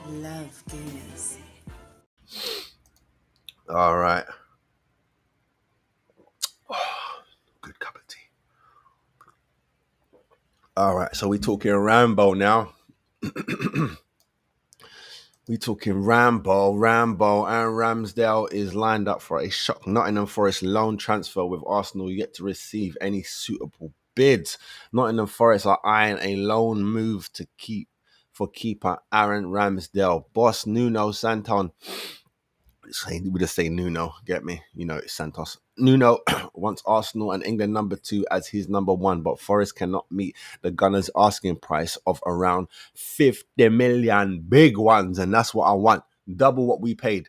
love Gooners. All right. Good cup of tea. All right. So we talking Rambo now. We talking Rambo, and Ramsdale is lined up for a shock Nottingham Forest loan transfer with Arsenal yet to receive any suitable bids. Nottingham Forest are eyeing a loan move to keep for keeper Aaron Ramsdale. Boss Nuno Santon, we just say Nuno, get me? You know, it's Santos. Nuno wants Arsenal and England number 2 as his number 1, but Forest cannot meet the Gunners' asking price of around 50 million big ones, and that's what I want. Double what we paid.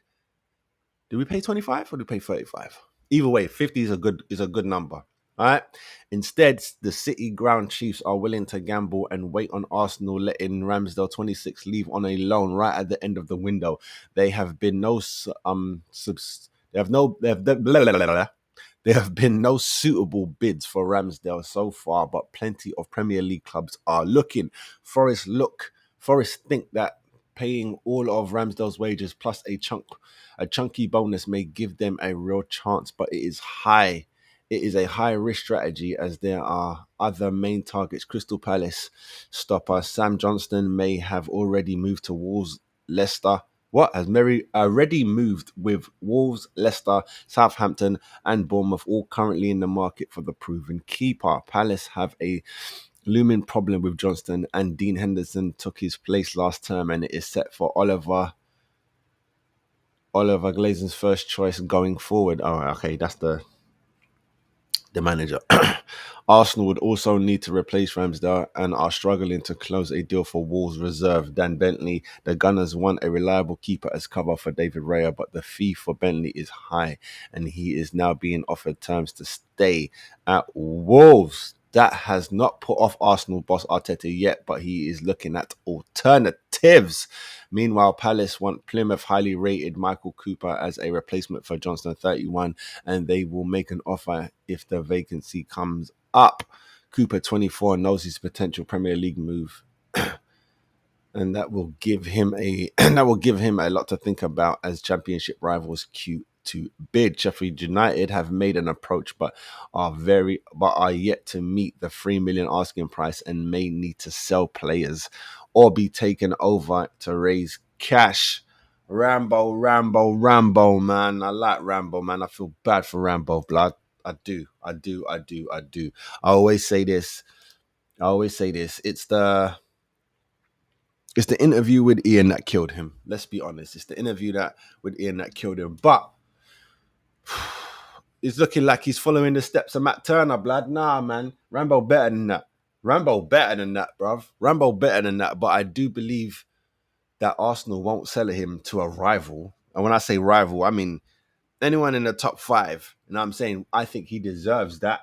Did we pay 25 or did we pay 35? Either way, 50 is a good number. All right. Instead, the City ground chiefs are willing to gamble and wait on Arsenal letting Ramsdale 26 leave on a loan right at the end of the window. They have been no they have no they have blah, blah, blah, blah, blah. There have been no suitable bids for Ramsdale so far, but plenty of Premier League clubs are looking. Forest think that paying all of Ramsdale's wages plus a chunky bonus may give them a real chance, but it is high. It is a high risk strategy as there are other main targets. Crystal Palace stopper Sam Johnston may have already moved to Wolves, Leicester. What has Mary already moved with Wolves, Leicester, Southampton, and Bournemouth all currently in the market for the proven keeper. Palace have a looming problem with Johnston, and Dean Henderson took his place last term, and it is set for Oliver Glason's first choice going forward. Oh, okay, that's the manager. Arsenal would also need to replace Ramsdale and are struggling to close a deal for Wolves reserve Dan Bentley. The Gunners want a reliable keeper as cover for David Raya, but the fee for Bentley is high, and he is now being offered terms to stay at Wolves. That has not put off Arsenal boss Arteta yet, but he is looking at alternatives. Meanwhile, Palace want Plymouth highly rated Michael Cooper as a replacement for Johnston 31, and they will make an offer if the vacancy comes up. Cooper 24 knows his potential Premier League move, and that will give him a lot to think about as championship rivals queue to bid. Sheffield United have made an approach but are yet to meet the 3 million asking price and may need to sell players or be taken over to raise cash. Rambo, man. I like Rambo, man. I feel bad for Rambo, blood. I do. I always say this. It's the interview with Ian that killed him. Let's be honest. It's the interview with Ian that killed him. But it's looking like he's following the steps of Matt Turner, blood. Nah, man. Rambo better than that. Bruv. Rambo better than that. But I do believe that Arsenal won't sell him to a rival. And when I say rival, I mean anyone in the top 5. You know what I'm saying? I think he deserves that.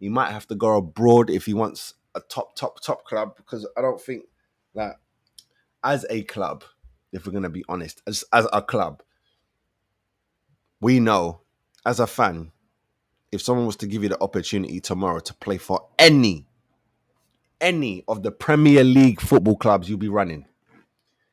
He might have to go abroad if he wants a top club, because I don't think that as a club, if we're going to be honest, as a club, we know as a fan, if someone was to give you the opportunity tomorrow to play for any of the Premier League football clubs, you'll be running.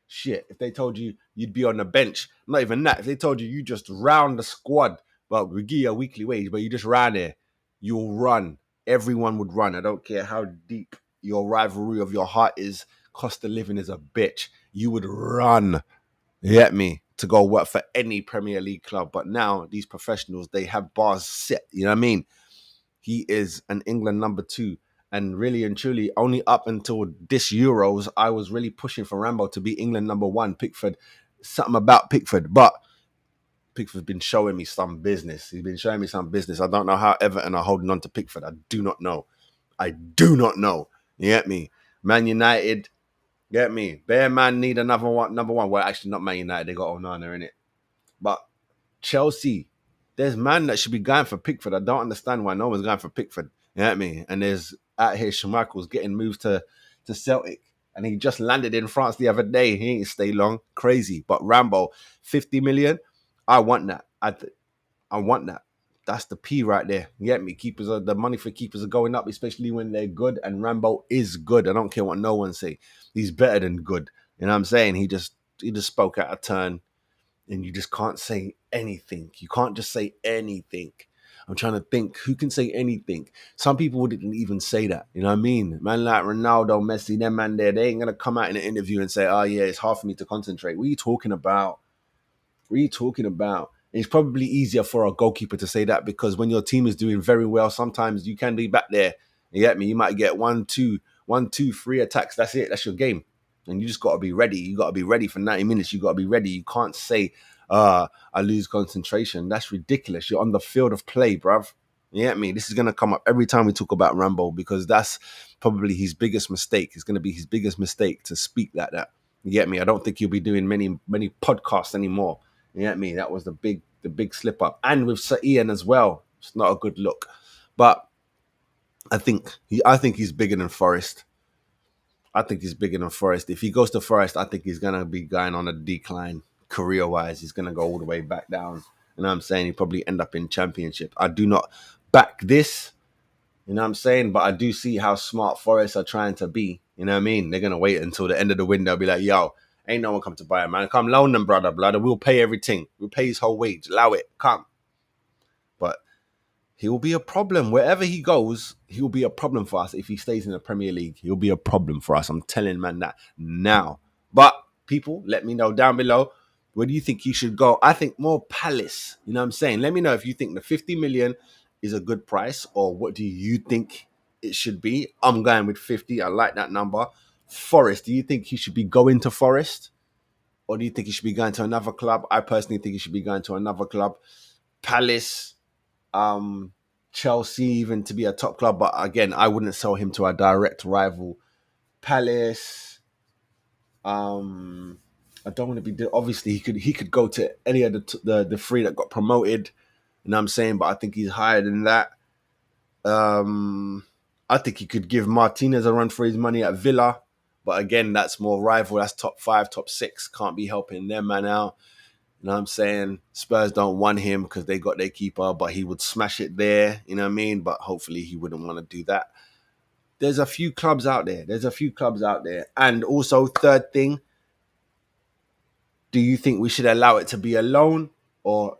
Shit, if they told you you'd be on the bench, not even that, if they told you just round the squad, well, we give you a weekly wage, but you just ran there, you'll run. Everyone would run. I don't care how deep your rivalry of your heart is. Cost of living is a bitch. You would run. You get me? To go work for any Premier League club. But now these professionals, they have bars set. You know what I mean? He is an England number 2. And really and truly, only up until this Euros, I was really pushing for Rambo to be England number 1. Pickford, something about Pickford. But Pickford's been showing me some business. He's been showing me some business. I don't know how Everton are holding on to Pickford. I do not know. You get me? Man United, get me? Bear Man need another one, number 1. Well, actually, not Man United. They got Onana in it. But Chelsea, there's man that should be going for Pickford. I don't understand why no one's going for Pickford. You know what I mean? And there's out here Schmeichel's getting moved to Celtic. And he just landed in France the other day. He ain't stay long. Crazy. But Rambo, 50 million. I want that. I want that. That's the P right there. You get me? The money for keepers are going up, especially when they're good. And Rambo is good. I don't care what no one say. He's better than good. You know what I'm saying? He just spoke out of turn, and you just can't say anything. You can't just say anything. I'm trying to think who can say anything. Some people wouldn't even say that. You know what I mean? Man like Ronaldo, Messi, them man there, they ain't gonna come out in an interview and say, "Oh yeah, it's hard for me to concentrate." What are you talking about? What are you talking about? It's probably easier for a goalkeeper to say that, because when your team is doing very well, sometimes you can be back there. You get me? You might get 1, 2, 3 attacks. That's it. That's your game. And you just got to be ready. You got to be ready for 90 minutes. You got to be ready. You can't say, I lose concentration. That's ridiculous. You're on the field of play, bruv. You get me? This is going to come up every time we talk about Rambo, because that's probably his biggest mistake. It's going to be his biggest mistake to speak like that. You get me? I don't think he'll be doing many podcasts anymore. You get me? That was the big slip up. And with Sir Ian as well. It's not a good look. But I think he's bigger than Forest. I think he's bigger than Forest. If he goes to Forest, I think he's gonna be going on a decline career-wise. He's gonna go all the way back down. You know what I'm saying? He'll probably end up in Championship. I do not back this, you know what I'm saying? But I do see how smart Forest are trying to be. You know what I mean? They're gonna wait until the end of the window, be like, yo, ain't no one come to buy him, man. Come loan them, brother. We'll pay everything. We'll pay his whole wage. Allow it. Come. But he will be a problem. Wherever he goes, he will be a problem for us. If he stays in the Premier League, he'll be a problem for us. I'm telling man that now. But people, let me know down below. Where do you think he should go? I think more Palace. You know what I'm saying? Let me know if you think the 50 million is a good price, or what do you think it should be? I'm going with 50. I like that number. Forest, do you think he should be going to Forest? Or do you think he should be going to another club? I personally think he should be going to another club. Palace, Chelsea, even to be a top club, but again, I wouldn't sell him to a direct rival. Palace, I don't want to be. Obviously, he could go to any of the three that got promoted. You know what I'm saying? But I think he's higher than that. I think he could give Martinez a run for his money at Villa, but again, that's more rival. That's top 5, top 6. Can't be helping them man out. You know what I'm saying? Spurs don't want him because they got their keeper, but he would smash it there. You know what I mean? But hopefully he wouldn't want to do that. There's a few clubs out there. And also, third thing, do you think we should allow it to be a loan, or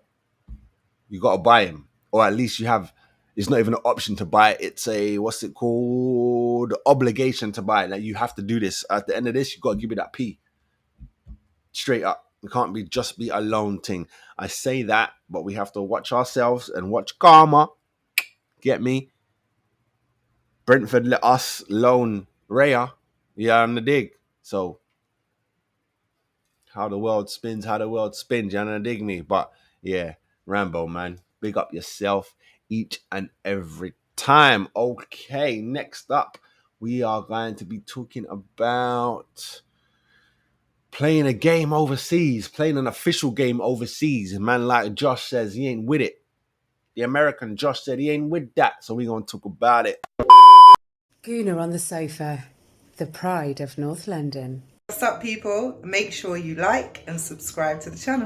you got to buy him? Or at least it's not even an option to buy it. It's a, what's it called? Obligation to buy it. Like, you have to do this. At the end of this, you got to give me that P. Straight up. It can't just be a loan thing. I say that, but we have to watch ourselves and watch karma. Get me? Brentford let us loan Raya. Yeah, on the dig. So, how the world spins, you know, dig me? But yeah, Rambo, man. Big up yourself each and every time. Okay, next up, we are going to be talking about playing a game overseas, playing an official game overseas. A man like Josh says he ain't with it. The American Josh said he ain't with that. So we're going to talk about it. Gooner on the sofa, the pride of North London. What's up, people? Make sure you like and subscribe to the channel.